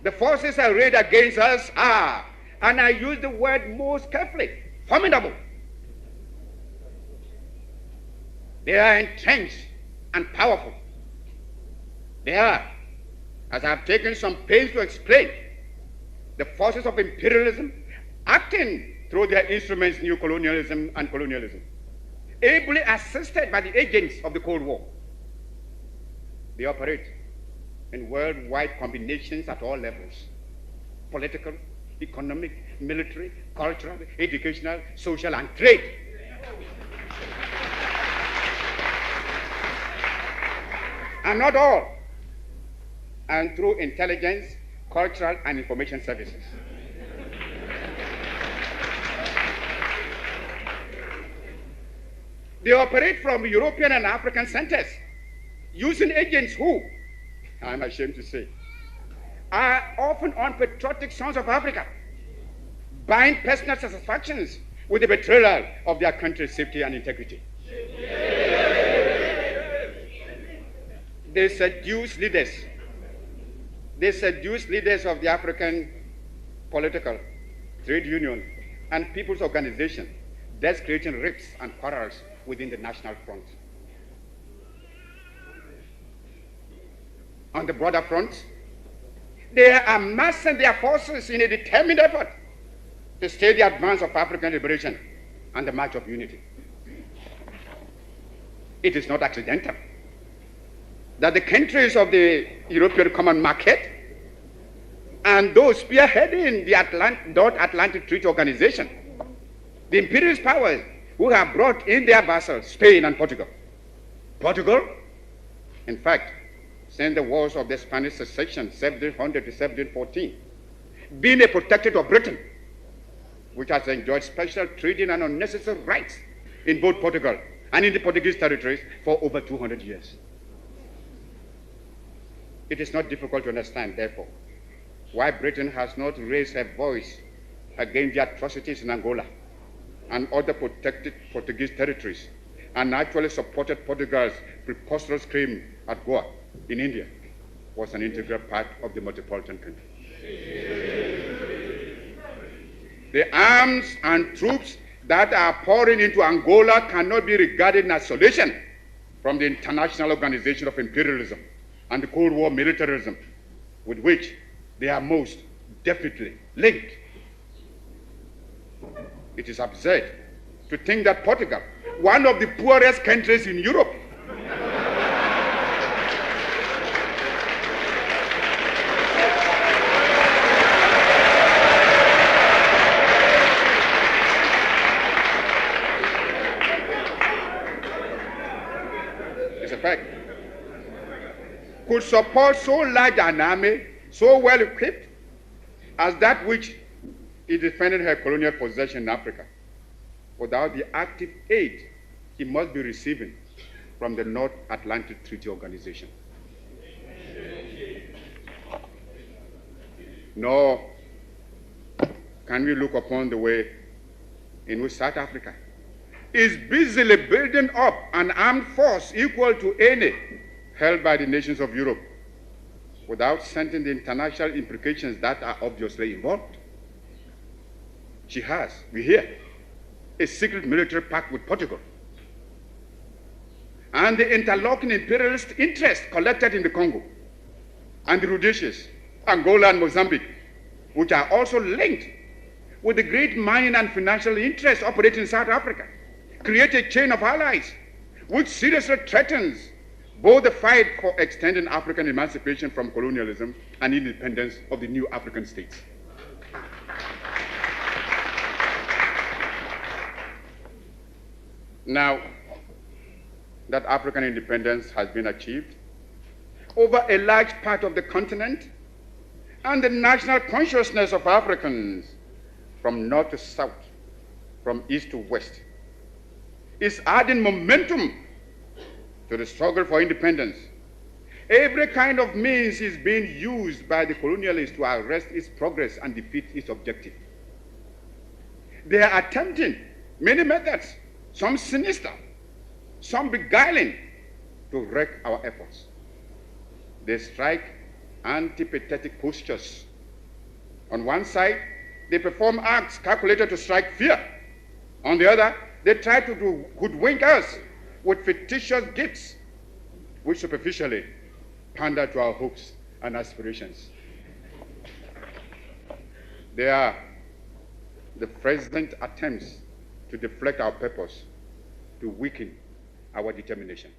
The forces arrayed against us are, and I use the word most carefully, formidable. They are entrenched and powerful. They are, as I have taken some pains to explain, the forces of imperialism acting through their instruments, neocolonialism and colonialism, ably assisted by the agents of the Cold War. They operate in worldwide combinations at all levels: political, economic, military, cultural, educational, social, and trade. And not all, and through intelligence, cultural, and information services. They operate from European and African centers, using agents who, I'm ashamed to say, are often unpatriotic sons of Africa, buying personal satisfactions with the betrayal of their country's safety and integrity. They seduce leaders. They seduce leaders of the African political, trade union, and people's organization, thus creating rifts and quarrels within the national front. On the broader front, they are amassing their forces in a determined effort to stay the advance of African liberation and the march of unity. It is not accidental that the countries of the European Common Market and those spearheading the North Atlantic Treaty Organization, the imperialist powers who have brought in their vassals, Spain and Portugal. Portugal, in fact, since the wars of the Spanish succession, 1700 to 1714, being a protectorate of Britain, which has enjoyed special trading and unnecessary rights in both Portugal and in the Portuguese territories for over 200 years. It is not difficult to understand, therefore, why Britain has not raised her voice against the atrocities in Angola and other protected Portuguese territories, and actually supported Portugal's preposterous claim at Goa in India was an integral part of the metropolitan country. The arms and troops that are pouring into Angola cannot be regarded in isolation from the international organization of imperialism and the Cold War militarism with which they are most definitely linked. It is absurd to think that Portugal, one of the poorest countries in Europe, it's a fact, could support so large an army, so well equipped, as that which he defended her colonial possession in Africa, without the active aid he must be receiving from the North Atlantic Treaty Organization. Nor can we look upon the way in which South Africa is busily building up an armed force equal to any held by the nations of Europe, without sensing the international implications that are obviously involved. She has, we hear, a secret military pact with Portugal, and the interlocking imperialist interests collected in the Congo and the Rhodesias, Angola and Mozambique, which are also linked with the great mining and financial interests operating in South Africa, create a chain of allies which seriously threatens both the fight for extending African emancipation from colonialism and independence of the new African states. Now that African independence has been achieved over a large part of the continent, and the national consciousness of Africans from north to south, from east to west, is adding momentum to the struggle for independence. Every kind of means is being used by the colonialists to arrest its progress and defeat its objective. They are attempting many methods, some sinister, some beguiling, to wreck our efforts. They strike antipathetic postures On one side, they perform acts calculated to strike fear. On the other, they try to hoodwink us with fictitious gifts, which superficially pander to our hopes and aspirations. They are the president's attempts to deflect our purpose, to weaken our determination.